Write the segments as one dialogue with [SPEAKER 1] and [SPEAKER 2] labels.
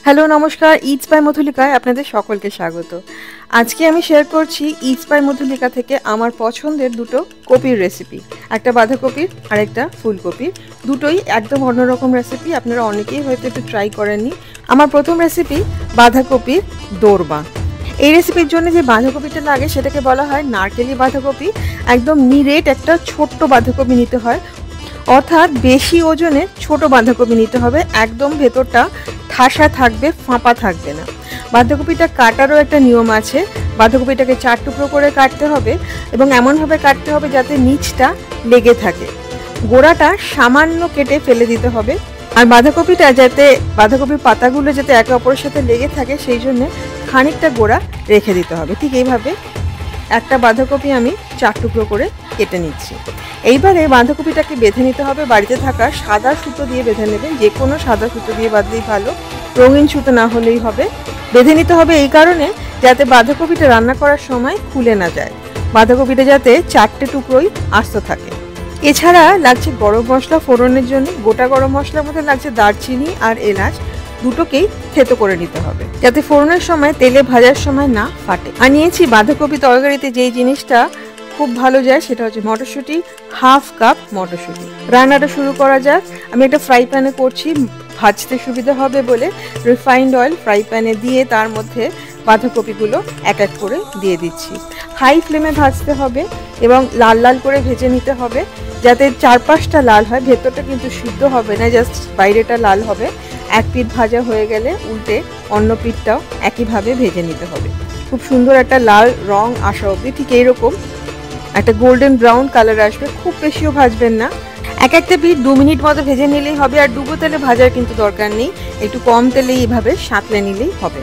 [SPEAKER 1] Hello নমস্কার, it's by মধুলিকায় আপনাদের সকলকে স্বাগত। আজকে আমি শেয়ার করছি ইটস বাই মধুলিকা থেকে আমার পছন্দের দুটো কপির রেসিপি। একটা বাঁধাকপির আর একটা ফুলকপির। দুটোই একদম অন্যরকম রেসিপি, আপনারা অনেকেই হয়তো একটু ট্রাই করেননি। আমার প্রথম রেসিপি বাঁধাকপির দোরমা। এই রেসিপির জন্য যে বাঁধাকপিটা লাগে সেটাকে বলা হয় নারকেলি বাঁধাকপি। একদম নিরেট একটা ছোট্ট বাঁধাকপি নিতে হয়, অর্থাৎ বেশি ওজনের ছোট বাঁধাকপি নিতে হবে। একদম ভেতরটা ঠাসা থাকবে, ফাঁপা থাকবে না। বাঁধাকপিটা কাটারও একটা নিয়ম আছে। বাঁধাকপিটাকে 4 টুকরো করে কাটতে হবে এবং এমনভাবে কাটতে হবে যাতে নিচটা লেগে থাকে। গোড়াটা সামান্য কেটে ফেলে দিতে হবে। আর বাঁধাকপিটা যাতে বাঁধাকপির পাতাগুলো যাতে একে অপরের সাথে লেগে থাকে সেই জন্য খানিকটা গোড়া রেখে দিতে হবে। ঠিক এইভাবে একটা বাঁধাকপি আমি 4 টুকরো করে কেটে নিচ্ছি। এইবারে বাঁধাকপিটাকে বেঁধে নিতে হবে। বাড়িতে থাকা সাদা সুতো দিয়ে বেঁধে নেবেন, যে কোনো সাদা সুতো দিয়ে বাঁধলেই ভালো, রঙিন সুতো না হলেই হবে। বেঁধে নিতে হবে এই কারণে যাতে বাঁধাকপিটা রান্না করার সময় খুলে না যায়, বাঁধাকপিটা যাতে 4টে টুকরোই আস্ত থাকে। এছাড়া লাগছে গরম মশলা ফোড়নের জন্য। গোটা গরম মশলার মধ্যে লাগছে দারচিনি আর এলাচ, দুটোকেই থেতো করে নিতে হবে যাতে ফোড়নের সময় তেলে ভাজার সময় না ফাটে। আর নিয়েছি বাঁধাকপি তরকারিতে যেই জিনিসটা খুব ভালো যায় সেটা হচ্ছে মটরশুঁটি, হাফ কাপ মটরশুঁটি। রান্নাটা শুরু করা যাক। আমি একটা ফ্রাই প্যানে করছি, ভাজতে সুবিধা হবে বলে রিফাইন্ড অয়েল ফ্রাই প্যানে দিয়ে তার মধ্যে বাঁধাকপিগুলো এক এক করে দিয়ে দিচ্ছি। হাই ফ্লেমে ভাজতে হবে এবং লাল লাল করে ভেজে নিতে হবে যাতে চারপাশটা লাল হয়, ভেতরটা কিন্তু সিদ্ধ হবে না, জাস্ট বাইরেটা লাল হবে। এক পিঠ ভাজা হয়ে গেলে উল্টে অন্য পিঠটাও একইভাবে ভেজে নিতে হবে। খুব সুন্দর একটা লাল রং আসা অবধি, ঠিক এইরকম একটা গোল্ডেন ব্রাউন কালার আসবে। খুব বেশিও ভাজবেন না, এক একটা পিঠ 2 মিনিট মতো ভেজে নিলেই হবে। আর ডুবো তেলে ভাজার কিন্তু দরকার নেই, একটু কম তেলে এইভাবে সাঁতলে নিলেই হবে।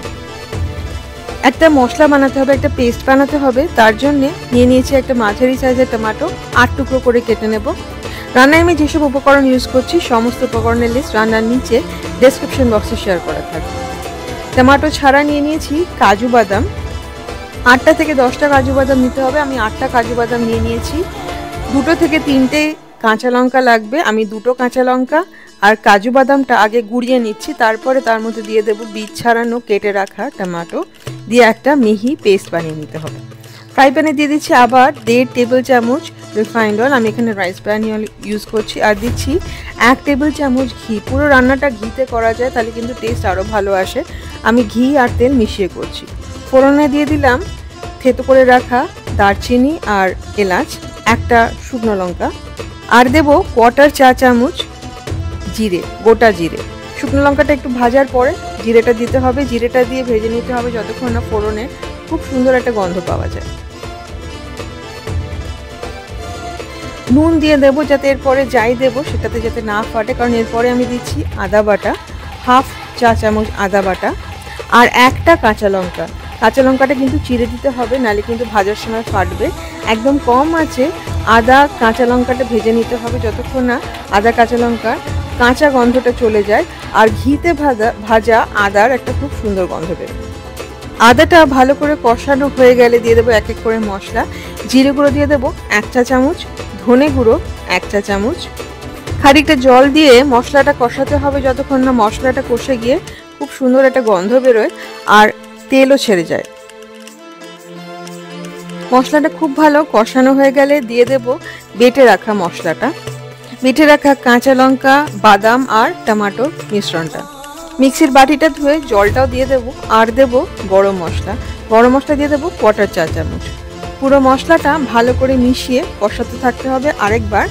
[SPEAKER 1] একটা মশলা বানাতে হবে, একটা পেস্ট বানাতে হবে। তার জন্য নিয়ে নিয়েছি একটা মাঝারি সাইজের টমেটো, 8 টুকরো করে কেটে নেব। রান্নায় আমি যেসব উপকরণ ইউজ করছি সমস্ত উপকরণের লিস্ট রান্নার নিচে ডেসক্রিপশন বক্সে শেয়ার করা থাকবে। টমেটো ছাড়া নিয়ে নিয়েছি কাজু বাদাম, 8টা থেকে 10টা কাজু বাদাম নিতে হবে। আমি 8টা কাজু বাদাম নিয়ে নিয়েছি। 2 থেকে 3টে কাঁচা লঙ্কা লাগবে। আমি 2টো কাঁচা লঙ্কা আর কাজু বাদামটা আগে গুঁড়িয়ে নিচ্ছি, তারপরে তার মধ্যে দিয়ে দেবো বীজ ছাড়ানো কেটে রাখা টমেটো, দিয়ে একটা মিহি পেস্ট বানিয়ে নিতে হবে। ফ্রাই প্যানে দিয়ে দিচ্ছি আবার 1.5 টেবিল চামচ রিফাইন্ড অয়েল। আমি এখানে রাইস ব্র্যান অয়েল ইউজ করছি। আর দিচ্ছি 1 টেবিল চামচ ঘি। পুরো রান্নাটা ঘিতে করা যায়, তাহলে কিন্তু টেস্ট আরও ভালো আসে। আমি ঘি আর তেল মিশিয়ে করছি। ফোড়নে দিয়ে দিলাম থেতো করে রাখা দারচিনি আর এলাচ, একটা শুকনো লঙ্কা, আর দেবো 1/4 চা চামচ জিরে, গোটা জিরে। শুকনো লঙ্কাটা একটু ভাজার পরে জিরেটা দিতে হবে। জিরেটা দিয়ে ভেজে নিতে হবে যতক্ষণ না ফোড়নে খুব সুন্দর একটা গন্ধ পাওয়া যায়। নুন দিয়ে দেবো যাতে এরপরে যাই দেবো সেটাতে যাতে না ফাটে, কারণ এরপরে আমি দিচ্ছি আদা বাটা, হাফ চা চামচ আদা বাটা, আর একটা কাঁচা লঙ্কা। কাঁচা লঙ্কাটা কিন্তু চিড়ে দিতে হবে, নাহলে কিন্তু ভাজার সময় ফাটবে। একদম কম আছে আদা কাঁচা লঙ্কাটা ভেজে নিতে হবে যতক্ষণ না আদা কাঁচা লঙ্কার কাঁচা গন্ধটা চলে যায়। আর ঘিতে ভাজা আদার একটা খুব সুন্দর গন্ধ বেরোয়। আদাটা ভালো করে কষানো হয়ে গেলে দিয়ে দেবো এক এক করে মশলা। জিরে গুঁড়ো দিয়ে দেবো 1 চা চামচ, ধনে গুঁড়ো 1 চা চামচ। খানিকটা জল দিয়ে মশলাটা কষাতে হবে যতক্ষণ না মশলাটা কষে গিয়ে খুব সুন্দর একটা গন্ধ বেরোয় আর তেলও ছেড়ে যায়। মশলাটা খুব ভালো কষানো হয়ে গেলে দিয়ে দেব বেটে রাখা মশলাটা, বেটে রাখা কাঁচা লঙ্কা, বাদাম আর টমেটোর মিশ্রণটা। মিক্সির বাটিটা ধুয়ে জলটাও দিয়ে দেবো। আর দেবো গরম মশলা। গরম মশলা দিয়ে দেবো 1/4 চা চামচ। পুরো মশলাটা ভালো করে মিশিয়ে কষাতে থাকতে হবে আরেকবার,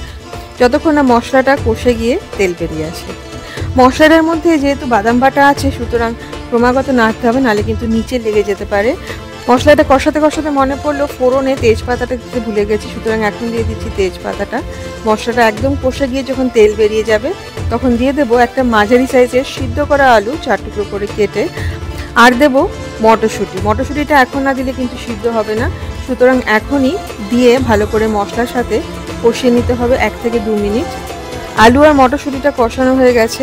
[SPEAKER 1] যতক্ষণ না মশলাটা কষে গিয়ে তেল বেরিয়ে আসে। মশলাটার মধ্যে যেহেতু বাদাম বাটা আছে সুতরাং ক্রমাগত নাড়তে হবে, নাহলে কিন্তু নিচে লেগে যেতে পারে। মশলাটা কষাতে কষাতে মনে পড়লো ফোড়নে তেজপাতাটা দিতে ভুলে গেছি, সুতরাং এখন দিয়ে দিচ্ছি তেজপাতাটা। মশলাটা একদম কষে গিয়ে যখন তেল বেরিয়ে যাবে তখন দিয়ে দেবো একটা মাঝারি সাইজের সিদ্ধ করা আলু 4 টুকরো করে কেটে, আর দেবো মটরশুঁটি। মটরশুঁটিটা এখন না দিলে কিন্তু সিদ্ধ হবে না, সুতরাং এখনই দিয়ে ভালো করে মশলার সাথে কষিয়ে নিতে হবে 1 থেকে 2 মিনিট। আলু আর মটরশুঁটিটা কষানো হয়ে গেছে।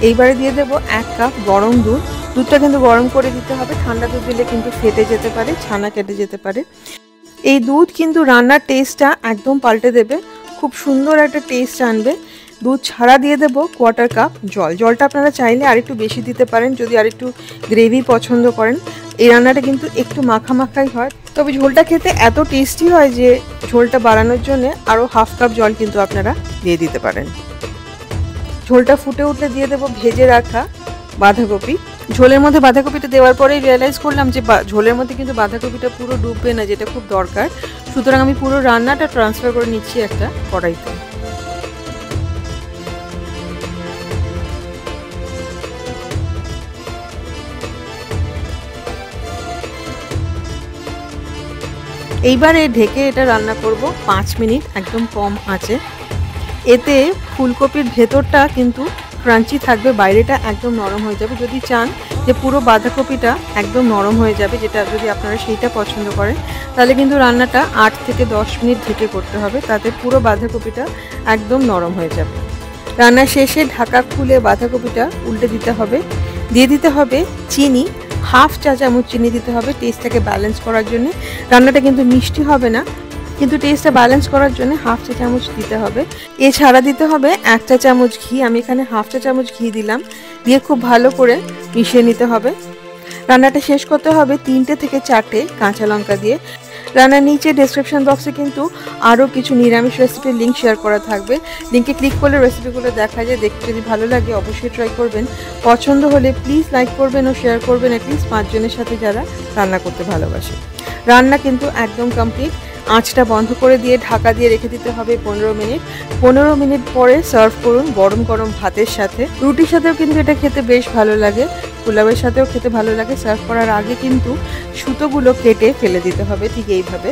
[SPEAKER 1] এইবারে দিয়ে দেবো 1 কাপ গরম দুধ। দুধটা কিন্তু গরম করে দিতে হবে, ঠান্ডা দুধ দিলে কিন্তু ফেটে যেতে পারে, ছানা কেটে যেতে পারে। এই দুধ কিন্তু রান্নার টেস্টটা একদম পাল্টে দেবে, খুব সুন্দর একটা টেস্ট আনবে। দুধ ছাড়া দিয়ে দেব কোয়ার্টার কাপ জল। জলটা আপনারা চাইলে আরেকটু বেশি দিতে পারেন যদি আরেকটু গ্রেভি পছন্দ করেন। এই রান্নাটা কিন্তু একটু মাখা মাখাই হয়, তবে ঝোলটা খেতে এত টেস্টি হয় যে ঝোলটা বাড়ানোর জন্য আরও হাফ কাপ জল কিন্তু আপনারা দিয়ে দিতে পারেন। ঝোলটা ফুটে উঠলে দিয়ে দেবো ভেজে রাখা বাঁধাকপি। ঝোলের মধ্যে বাঁধাকপিটা দেওয়ার পরেই রিয়েলাইজ করলাম যে ঝোলের মধ্যে কিন্তু বাঁধাকপিটা পুরো ডুববে না, যেটা খুব দরকার। সুতরাং আমি পুরো রান্নাটা ট্রান্সফার করে নিচ্ছি একটা কড়াইতে। এইবারে ঢেকে এটা রান্না করব 5 মিনিট একদম কম আঁচে। এতে ফুলকপির ভেতরটা কিন্তু ক্রাঞ্চি থাকবে, বাইরেটা একদম নরম হয়ে যাবে। যদি চান যে পুরো বাঁধাকপিটা একদম নরম হয়ে যাবে, যেটা যদি আপনারা সেইটা পছন্দ করেন, তাহলে কিন্তু রান্নাটা 8 থেকে 10 মিনিট ঢেকে করতে হবে, তাতে পুরো বাঁধাকপিটা একদম নরম হয়ে যাবে। রান্না শেষে ঢাকা খুলে বাঁধাকপিটা উল্টে দিতে হবে। দিয়ে দিতে হবে চিনি, হাফ চা চামচ চিনি দিতে হবে টেস্টটাকে ব্যালেন্স করার জন্য। রান্নাটা কিন্তু মিষ্টি হবে না, কিন্তু টেস্টটা ব্যালেন্স করার জন্য হাফ চা চামচ দিতে হবে। এছাড়া দিতে হবে 1 চা চামচ ঘি, আমি এখানে হাফ চা চামচ ঘি দিলাম। দিয়ে খুব ভালো করে মিশিয়ে নিতে হবে। রান্নাটা শেষ করতে হবে 3টে থেকে 4টে কাঁচা লঙ্কা দিয়ে। রান্নার নিচে ডেসক্রিপশন বক্সে কিন্তু আরও কিছু নিরামিষ রেসিপির লিঙ্ক শেয়ার করা থাকবে। লিঙ্কে ক্লিক করলে রেসিপিগুলো দেখা যায়। দেখতে যদি ভালো লাগে অবশ্যই ট্রাই করবেন। পছন্দ হলে প্লিজ লাইক করবেন ও শেয়ার করবেন অ্যাটলিস্ট 5 জনের সাথে যারা রান্না করতে ভালোবাসে। রান্না কিন্তু একদম কমপ্লিট। আঁচটা বন্ধ করে দিয়ে ঢাকা দিয়ে রেখে দিতে হবে 15 মিনিট। 15 মিনিট পরে সার্ভ করুন গরম গরম ভাতের সাথে। রুটির সাথেও কিন্তু এটা খেতে বেশ ভালো লাগে, পোলাওয়ের সাথেও খেতে ভালো লাগে। সার্ভ করার আগে কিন্তু সুতোগুলো কেটে ফেলে দিতে হবে ঠিক এইভাবে।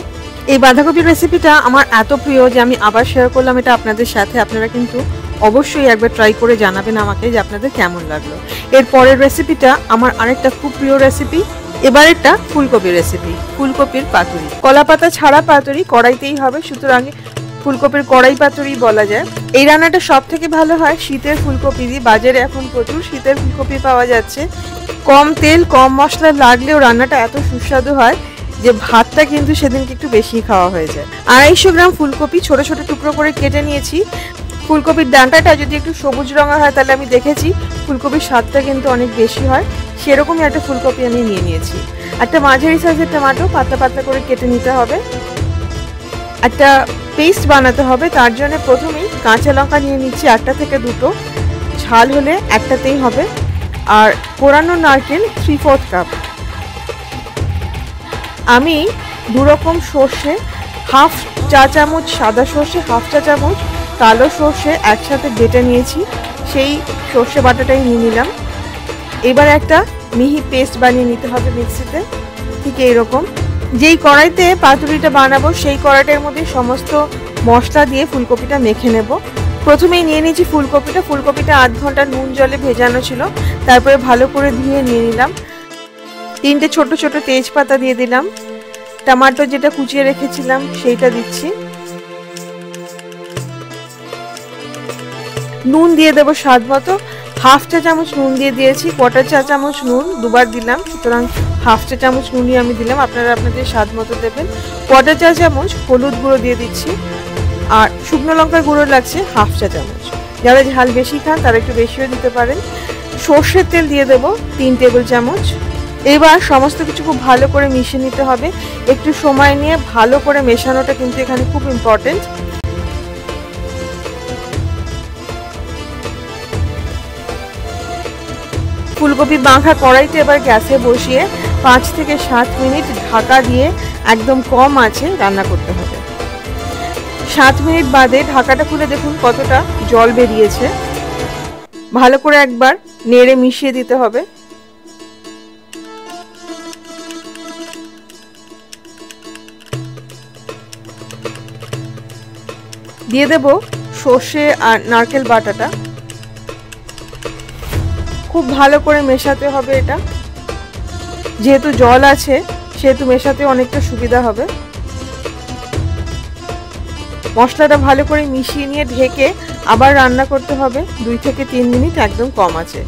[SPEAKER 1] এই বাঁধাকপির রেসিপিটা আমার এত প্রিয় যে আমি আবার শেয়ার করলাম এটা আপনাদের সাথে। আপনারা কিন্তু অবশ্যই একবার ট্রাই করে জানাবেন আমাকে যে আপনাদের কেমন লাগলো। এর পরের রেসিপিটা আমার আরেকটা খুব প্রিয় রেসিপি। এবার একটা ফুলকপির রেসিপি, ফুলকপির পাতুরি। কলা পাতা ছাড়া পাতুরি কড়াইতেই হবে, সুতরাং ফুলকপির কড়াই পাতুরি বলা যায়। এই রান্নাটা সব থেকে ভালো হয় শীতের ফুলকপি দিয়ে। বাজারে এখন প্রচুর শীতের ফুলকপি পাওয়া যাচ্ছে। কম তেল কম মশলা লাগলেও রান্নাটা এত সুস্বাদু হয় যে ভাতটা কিন্তু সেদিনকে একটু বেশি খাওয়া হয়ে যায়। 250 গ্রাম ফুলকপি ছোট ছোট টুকরো করে কেটে নিয়েছি। ফুলকপির ডাঁটাটা যদি একটু সবুজ রঙের হয় তাহলে আমি দেখেছি ফুলকপির স্বাদটা কিন্তু অনেক বেশি হয়, সেরকমই একটা ফুলকপি আমি নিয়ে নিয়েছি। একটা মাঝারি সাইজের টমেটো পাতলা পাতলা করে কেটে নিতে হবে। একটা পেস্ট বানাতে হবে, তার জন্য প্রথমেই কাঁচা লঙ্কা নিয়ে নিচ্ছি 1টা থেকে 2টো, ঝাল হলে একটাতেই হবে। আর কোরানো নারকেল 3/4 কাপ। আমি 2 রকম সর্ষে, হাফ চা চামচ সাদা সর্ষে, হাফ চা চামচ কালো সর্ষে একসাথে বেটে নিয়েছি, সেই সর্ষে বাটাটাই নিয়ে নিলাম। এবার একটা মিহি পেস্ট বানিয়ে নিতে হবে মিক্সিতে, ঠিক এইরকম। যেই কড়াইতে পাতুরিটা বানাবো সেই কড়াইটার মধ্যে সমস্ত মশলা দিয়ে ফুলকপিটা মেখে নেব। প্রথমেই নিয়ে নিয়েছি ফুলকপিটা। ফুলকপিটা আধ ঘন্টা নুন জলে ভেজানো ছিল, তারপরে ভালো করে ধুয়ে নিয়ে নিলাম। 3টে ছোট ছোট তেজপাতা দিয়ে দিলাম। টমেটো যেটা কুচিয়ে রেখেছিলাম সেইটা দিচ্ছি। নুন দিয়ে দেবো স্বাদ মতো, হাফ চা চামচ নুন দিয়ে দিয়েছি। 1/4 চা চামচ নুন দুবার দিলাম, সুতরাং হাফ চা চামচ নুনই আমি দিলাম, আপনারা আপনাদের স্বাদ মতো দেবেন। 1/4 চা চামচ হলুদ গুঁড়ো দিয়ে দিচ্ছি। আর শুকনো লঙ্কার গুঁড়ো লাগছে হাফ চা চামচ। যারা ঝাল বেশি খান তারা একটু বেশিও দিতে পারেন। সর্ষের তেল দিয়ে দেবো 3 টেবিল চামচ। এবার সমস্ত কিছু খুব ভালো করে মিশিয়ে নিতে হবে। একটু সময় নিয়ে ভালো করে মেশানোটা কিন্তু এখানে খুব ইম্পর্টেন্ট। ফুলকপি মাখা কড়াইতে এবার গ্যাসে বসিয়ে 5 থেকে 7 মিনিট ঢাকা দিয়ে একদম কম আঁচে রান্না করতে হবে। 7 মিনিট বাদে ঢাকাটা খুলে দেখুন কতটা জল বেরিয়েছে। ভালো করে একবার নেড়ে মিশিয়ে দিতে হবে। দিয়ে দেব সর্ষে আর নারকেল বাটাটা। খুব ভালো করে মেশাতে হবে এটা, যেহেতু জল আছে সেহেতু মেশাতে অনেকটা সুবিধা হবে। মশলাটা ভালো করে মিশিয়ে নিয়ে ঢেকে আবার রান্না করতে হবে 2 থেকে 3 মিনিট একদম কম আঁচে।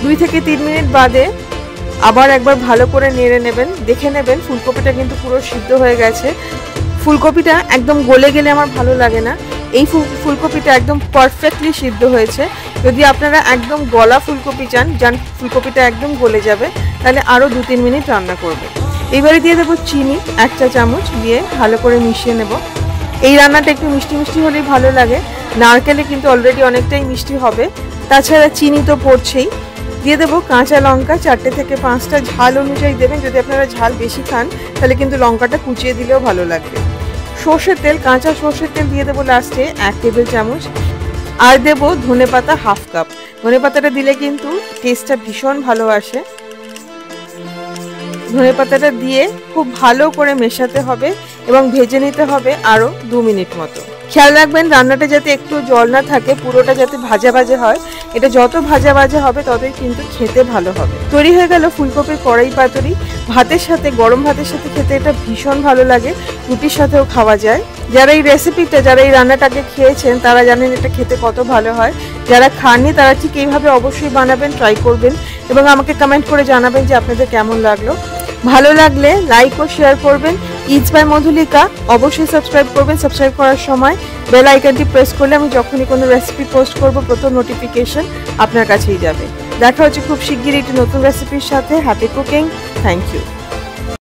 [SPEAKER 1] 2 থেকে 3 মিনিট বাদে আবার একবার ভালো করে নেড়ে নেবেন, দেখে নেবেন ফুলকপিটা কিন্তু পুরো সিদ্ধ হয়ে গেছে। ফুলকপিটা একদম গলে গেলে আমার ভালো লাগে না, এই ফুলকপিটা একদম পারফেক্টলি সিদ্ধ হয়েছে। যদি আপনারা একদম গলা ফুলকপি চান, ফুলকপিটা একদম গলে যাবে, তাহলে আরও 2-3 মিনিট রান্না করবে। এবারে দিয়ে দেবো চিনি 1 চা চামচ, দিয়ে ভালো করে মিশিয়ে নেব। এই রান্নাটা একটু মিষ্টি মিষ্টি হলেই ভালো লাগে, নারকেলে কিন্তু অলরেডি অনেকটাই মিষ্টি হবে, তাছাড়া চিনি তো পড়ছেই। দিয়ে দেবো কাঁচা লঙ্কা 4টে থেকে 5টা, ঝাল অনুযায়ী দেবেন, যদি আপনারা ঝাল বেশি খান তাহলে কিন্তু লঙ্কাটা কুচিয়ে দিলেও ভালো লাগবে। সর্ষের তেল, কাঁচা সর্ষের তেল দিয়ে দেবো লাস্টে 1 টেবিল চামচ, আর দেবো ধনেপাতা 1/2 কাপ। ধনেপাতাটা দিলে কিন্তু টেস্টটা ভীষণ ভালো আসে। ধনেপাতাটা দিয়ে খুব ভালো করে মেশাতে হবে এবং ভেজে নিতে হবে আরও 2 মিনিট মতো। খেয়াল রাখবেন রান্নাটা যাতে একটু জল না থাকে, পুরোটা যাতে ভাজা ভাজা হয়। এটা যত ভাজা ভাজা হবে ততই কিন্তু খেতে ভালো হবে। তৈরি হয়ে গেল ফুলকপির কড়াই পাতুরি। ভাতের সাথে, গরম ভাতের সাথে খেতে এটা ভীষণ ভালো লাগে, রুটির সাথেও খাওয়া যায়। যারা এই রেসিপিটা, যারা এই রান্নাটাকে খেয়েছেন তারা জানেন এটা খেতে কত ভালো হয়। যারা খাননি তারা ঠিক এইভাবে অবশ্যই বানাবেন, ট্রাই করবেন এবং আমাকে কমেন্ট করে জানাবেন যে আপনাদের কেমন লাগলো। ভালো লাগলে লাইক ও শেয়ার করবেন। ইটস বাই মধুলিকা অবশ্যই সাবস্ক্রাইব করবেন। সাবস্ক্রাইব করার সময় বেল আইকনটি প্রেস করলে আমি যখনই কোনো রেসিপি পোস্ট করব প্রথম নোটিফিকেশন আপনার কাছেই যাবে। দেখা হচ্ছে খুব শিগগিরই একটি নতুন রেসিপির সাথে। Happy cooking, thank you.